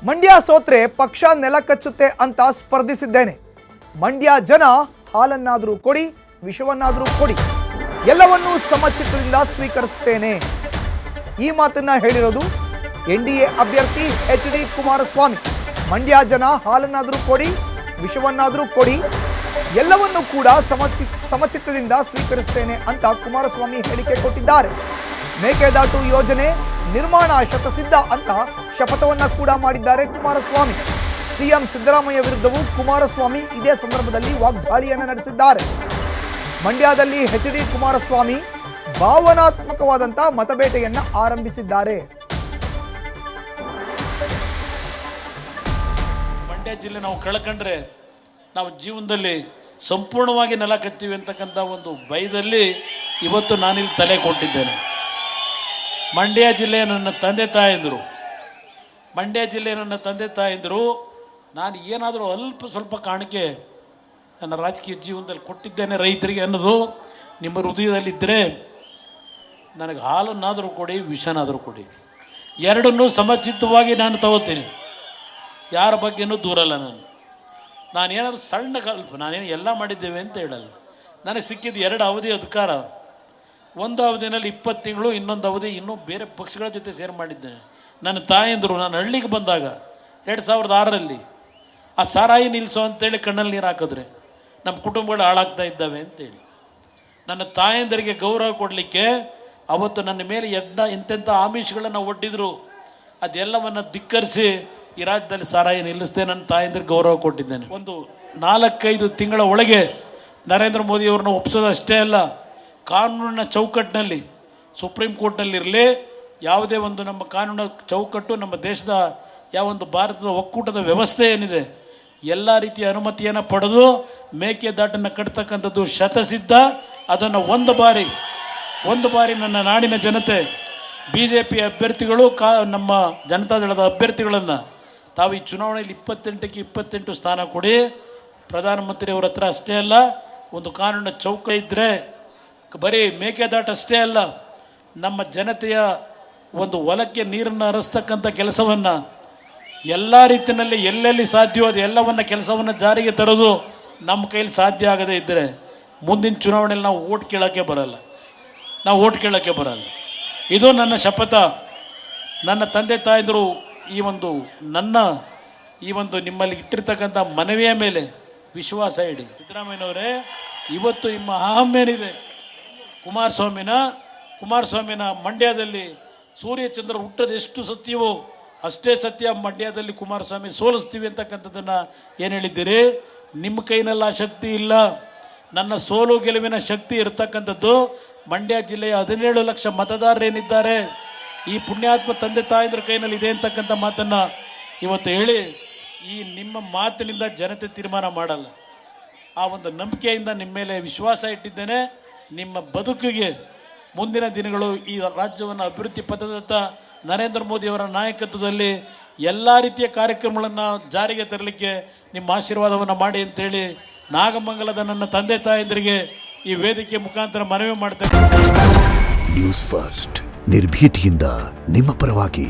ಮಂಡ್ಯ ಸೋತ್ರೆ ಪಕ್ಷ ನೆಲ ಕಚ್ಚುತ್ತೆ ಅಂತ ಸ್ಪರ್ಧಿಸಿದ್ದೇನೆ. ಮಂಡ್ಯ ಜನ ಹಾಲನ್ನಾದರೂ ಕೊಡಿ, ವಿಷವನ್ನಾದರೂ ಕೊಡಿ, ಎಲ್ಲವನ್ನೂ ಸಮಚಿತ್ತದಿಂದ ಸ್ವೀಕರಿಸುತ್ತೇನೆ. ಈ ಮಾತನ್ನ ಹೇಳಿರೋದು NDA ಅಭ್ಯರ್ಥಿ HD ಕುಮಾರಸ್ವಾಮಿ. ಮಂಡ್ಯ ಜನ ಹಾಲನ್ನಾದರೂ ಕೊಡಿ, ವಿಷವನ್ನಾದರೂ ಕೊಡಿ, ಎಲ್ಲವನ್ನೂ ಕೂಡ ಸಮಚಿತ್ತದಿಂದ ಸ್ವೀಕರಿಸುತ್ತೇನೆ ಅಂತ ಕುಮಾರಸ್ವಾಮಿ ಹೇಳಿಕೆ ಕೊಟ್ಟಿದ್ದಾರೆ. ಮೇಕೆದಾಟು ಯೋಜನೆ ನಿರ್ಮಾಣ ಶತಸಿದ್ಧ ಅಂತ ಶಪಥವನ್ನ ಕೂಡ ಮಾಡಿದ್ದಾರೆ ಕುಮಾರಸ್ವಾಮಿ. ಸಿಎಂ ಸಿದ್ದರಾಮಯ್ಯ ವಿರುದ್ಧವೂ ಕುಮಾರಸ್ವಾಮಿ ಇದೇ ಸಂದರ್ಭದಲ್ಲಿ ವಾಗ್ದಾಳಿಯನ್ನು ನಡೆಸಿದ್ದಾರೆ. ಮಂಡ್ಯದಲ್ಲಿ HD ಕುಮಾರಸ್ವಾಮಿ ಭಾವನಾತ್ಮಕವಾದಂತಹ ಮತಬೇಟೆಯನ್ನ ಆರಂಭಿಸಿದ್ದಾರೆ. ಮಂಡ್ಯ ಜಿಲ್ಲೆ ನಾವು ಕಳ್ಕೊಂಡ್ರೆ ನಾವು ಜೀವನದಲ್ಲಿ ಸಂಪೂರ್ಣವಾಗಿ ನೆಲ ಕಟ್ತೀವಿ ಅಂತಕ್ಕಂಥ ಒಂದು ಭಯದಲ್ಲಿ ಇವತ್ತು ನಾನಿಲ್ಲಿ ತಲೆ ಕೊಟ್ಟಿದ್ದೇನೆ. ಮಂಡ್ಯ ಜಿಲ್ಲೆಯ ನನ್ನ ತಂದೆ ತಾಯಂದಿರು ನಾನು ಏನಾದರೂ ಅಲ್ಪ ಸ್ವಲ್ಪ ಕಾಣಿಕೆ ನನ್ನ ರಾಜಕೀಯ ಜೀವನದಲ್ಲಿ ಕೊಟ್ಟಿದ್ದೇನೆ ರೈತರಿಗೆ ಅನ್ನೋದು ನಿಮ್ಮ ಹೃದಯದಲ್ಲಿದ್ದರೆ ನನಗೆ ಹಾಲನ್ನಾದರೂ ಕೊಡಿ, ವಿಷನಾದರೂ ಕೊಡಿ, ಎರಡನ್ನೂ ಸಮಚಿತ್ತವಾಗಿ ನಾನು ತಗೋತೀನಿ. ಯಾರ ಬಗ್ಗೆನೂ ದೂರಲ್ಲ. ನಾನೇನಾದರೂ ಸಣ್ಣ ನಾನೇನು ಎಲ್ಲ ಮಾಡಿದ್ದೇವೆ ಅಂತ ಹೇಳಲ್ಲ. ನನಗೆ ಸಿಕ್ಕಿದ್ದು 2 ಅವಧಿ ಅಧಿಕಾರ. ಒಂದು ಅವಧಿನಲ್ಲಿ 20 ತಿಂಗಳು, ಇನ್ನೊಂದು ಅವಧಿ ಇನ್ನೂ ಬೇರೆ ಪಕ್ಷಗಳ ಜೊತೆ ಸೇರ್ ಮಾಡಿದ್ದೇನೆ. ನನ್ನ ತಾಯಂದರು ನಾನು ಹಳ್ಳಿಗೆ ಬಂದಾಗ 2006ರಲ್ಲಿ ಆ ಸಾರಾಯಿ ನಿಲ್ಲಿಸೋ ಅಂತೇಳಿ ಕಣ್ಣಲ್ಲಿ ನೀರು ಹಾಕಿದ್ರೆ ನಮ್ಮ ಕುಟುಂಬಗಳು ಹಾಳಾಗ್ತಾ ಇದ್ದಾವೆ ಅಂತೇಳಿ ನನ್ನ ತಾಯಂದರಿಗೆ ಗೌರವ ಕೊಡಲಿಕ್ಕೆ ಅವತ್ತು ನನ್ನ ಮೇಲೆ ಎಂತೆಂಥ ಆಮಿಷಗಳನ್ನು ಒಡ್ಡಿದ್ರು. ಅದೆಲ್ಲವನ್ನು ಧಿಕ್ಕರಿಸಿ ಈ ರಾಜ್ಯದಲ್ಲಿ ಸಾರಾಯಿ ನಿಲ್ಲಿಸದೆ ನನ್ನ ತಾಯಂದಿರಿಗೆ ಗೌರವ ಕೊಟ್ಟಿದ್ದೇನೆ. ಒಂದು 4-5 ತಿಂಗಳ ಒಳಗೆ ನರೇಂದ್ರ ಮೋದಿಯವ್ರನ್ನ ಒಪ್ಪಿಸೋದಷ್ಟೇ ಅಲ್ಲ, ಕಾನೂನಿನ ಚೌಕಟ್ಟಿನಲ್ಲಿ ಸುಪ್ರೀಂ ಕೋರ್ಟ್ನಲ್ಲಿರಲಿ, ಯಾವುದೇ ಒಂದು ನಮ್ಮ ಕಾನೂನಿನ ಚೌಕಟ್ಟು, ನಮ್ಮ ದೇಶದ ಯಾವೊಂದು ಭಾರತದ ಒಕ್ಕೂಟದ ವ್ಯವಸ್ಥೆ ಏನಿದೆ ಎಲ್ಲ ರೀತಿಯ ಅನುಮತಿಯನ್ನು ಪಡೆದು ಮೇಕೆದಾಟನ್ನು ಕಟ್ತಕ್ಕಂಥದ್ದು ಶತಸಿದ್ಧ. ಅದನ್ನು ಒಂದು ಬಾರಿ ನನ್ನ ನಾಡಿನ ಜನತೆ, BJP ಅಭ್ಯರ್ಥಿಗಳು, ನಮ್ಮ ಜನತಾದಳದ ಅಭ್ಯರ್ಥಿಗಳನ್ನು ತಾವು ಈ ಚುನಾವಣೆಯಲ್ಲಿ 28ಕ್ಕೆ 28 ಸ್ಥಾನ ಕೊಡಿ. ಪ್ರಧಾನಮಂತ್ರಿಯವರ ಹತ್ರ ಅಷ್ಟೇ ಅಲ್ಲ, ಒಂದು ಕಾನೂನಿನ ಚೌಕ ಇದ್ದರೆ ಬರೀ ಮೇಕೆದಾಟ ಅಷ್ಟೇ ಅಲ್ಲ, ನಮ್ಮ ಜನತೆಯ ಒಂದು ಹೊಲಕ್ಕೆ ನೀರನ್ನು ಹರಿಸ್ತಕ್ಕಂಥ ಕೆಲಸವನ್ನು ಎಲ್ಲ ರೀತಿಯಲ್ಲಿ ಎಲ್ಲೆಲ್ಲಿ ಸಾಧ್ಯವೋ ಅದು ಎಲ್ಲವನ್ನು ಕೆಲಸವನ್ನು ಜಾರಿಗೆ ತರೋದು ನಮ್ಮ ಕೈಲಿ ಸಾಧ್ಯ ಆಗದೇ ಇದ್ದರೆ ಮುಂದಿನ ಚುನಾವಣೆಯಲ್ಲಿ ನಾವು ಓಟ್ ಕೇಳೋಕ್ಕೆ ಬರಲ್ಲ. ಇದು ನನ್ನ ಶಪಥ. ನನ್ನ ತಂದೆ ತಾಯಂದಿರು ಈ ಒಂದು ನಿಮ್ಮಲ್ಲಿ ಇಟ್ಟಿರ್ತಕ್ಕಂಥ ಮನವಿಯ ಮೇಲೆ ವಿಶ್ವಾಸ ಇಡಿ. ಸಿದ್ದರಾಮಯ್ಯನವರೇ, ಇವತ್ತು ನಿಮ್ಮ ಅಹಮ್ಮೇನಿದೆ ಕುಮಾರಸ್ವಾಮಿನ ಮಂಡ್ಯದಲ್ಲಿ ಸೂರ್ಯಚಂದ್ರ ಹುಟ್ಟೋದು ಎಷ್ಟು ಸತ್ಯವೋ ಅಷ್ಟೇ ಸತ್ಯ. ಮಂಡ್ಯದಲ್ಲಿ ಕುಮಾರಸ್ವಾಮಿ ಸೋಲಿಸ್ತೀವಿ ಅಂತಕ್ಕಂಥದ್ದನ್ನು ಏನು ಹೇಳಿದ್ದೀರಿ? ನಿಮ್ಮ ಕೈನಲ್ಲಿ ಆ ಶಕ್ತಿ ಇಲ್ಲ. ನನ್ನ ಸೋಲು ಗೆಲುವಿನ ಶಕ್ತಿ ಇರತಕ್ಕಂಥದ್ದು ಮಂಡ್ಯ ಜಿಲ್ಲೆಯ 17 ಲಕ್ಷ ಮತದಾರರೇನಿದ್ದಾರೆ ಈ ಪುಣ್ಯಾತ್ಮ ತಂದೆ ತಾಯಂದ್ರ ಕೈನಲ್ಲಿ ಇದೆ ಅಂತಕ್ಕಂಥ ಮಾತನ್ನು ಇವತ್ತು ಹೇಳಿ, ಈ ನಿಮ್ಮ ಮಾತಿನಿಂದ ಜನತೆ ತೀರ್ಮಾನ ಮಾಡಲ್ಲ. ಆ ಒಂದು ನಂಬಿಕೆಯಿಂದ ನಿಮ್ಮ ಮೇಲೆ ವಿಶ್ವಾಸ ಇಟ್ಟಿದ್ದೇನೆ. ನಿಮ್ಮ ಬದುಕಿಗೆ ಮುಂದಿನ ದಿನಗಳು ಈ ರಾಜ್ಯವನ್ನು ಅಭಿವೃದ್ಧಿ ಪಥದತ್ತ ನರೇಂದ್ರ ಮೋದಿಯವರ ನಾಯಕತ್ವದಲ್ಲಿ ಎಲ್ಲ ರೀತಿಯ ಕಾರ್ಯಕ್ರಮಗಳನ್ನು ಜಾರಿಗೆ ತರಲಿಕ್ಕೆ ನಿಮ್ಮ ಆಶೀರ್ವಾದವನ್ನು ಮಾಡಿ ಅಂತೇಳಿ ನಾಗಮಂಗಲದ ನನ್ನ ತಂದೆ ತಾಯಂದಿರಿಗೆ ಈ ವೇದಿಕೆ ಮುಖಾಂತರ ಮನವಿ ಮಾಡ್ತೇನೆ. ನ್ಯೂಸ್ ಫಸ್ಟ್, ನಿರ್ಭೀತಿಯಿಂದ ನಿಮ್ಮ ಪರವಾಗಿ.